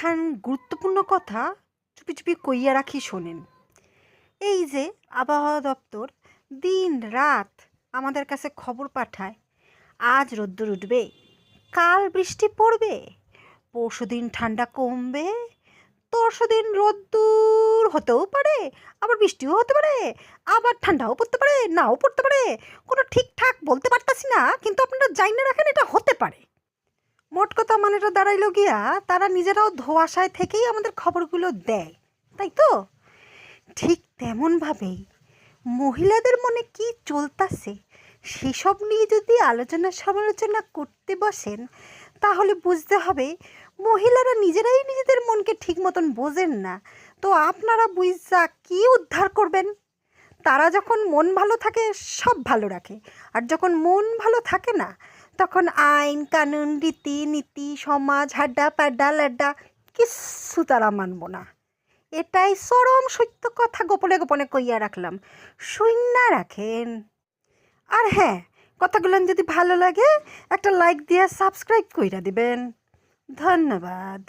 একখান গুরুত্বপূর্ণ কথা চুপি চুপি কইয়া রাখি শোনেন। এই যে আবহাওয়া দপ্তর দিন রাত আমাদের কাছে খবর পাঠায়, আজ রোদ্দুর উঠবে, কাল বৃষ্টি পড়বে, পরশুদিন ঠান্ডা কমবে, তরশুদিন রোদ্দুর হতেও পারে, আবার বৃষ্টিও হতে পারে, আবার ঠান্ডাও পড়তে পারে, নাও পড়তে পারে। কোনো ঠিকঠাক বলতে পারতাছি না, কিন্তু আপনারা জাইনা রাখেন এটা হতে পারে। মোট কথা মানেটা দাঁড়াইল গিয়া তারা নিজেরাও ধোঁয়াশায় থেকেই আমাদের খবরগুলো দেয়, তাই তো? ঠিক তেমনভাবেই মহিলাদের মনে কি চলতাছে সেসব নিয়ে যদি আলোচনা সমালোচনা করতে বসেন, তাহলে বুঝতে হবে মহিলারা নিজেরাই নিজেদের মনকে ঠিক মতন বোঝেন না। তো আপনারা বুঝা কি উদ্ধার করবেন? তারা যখন মন ভালো থাকে সব ভালো রাখে, আর যখন মন ভালো থাকে না তখন আইন কানুন রীতি নীতি সমাজ হাড্ডা প্যাড্ডা ল্যাড্ডা কিচ্ছু তারা মানব না। এটাই চরম সত্য কথা গোপনে গোপনে কইয়া রাখলাম, শুইনা রাখেন। আর হ্যাঁ, কথাগুলো যদি ভালো লাগে একটা লাইক দিয়ে সাবস্ক্রাইব কইরা দিবেন। ধন্যবাদ।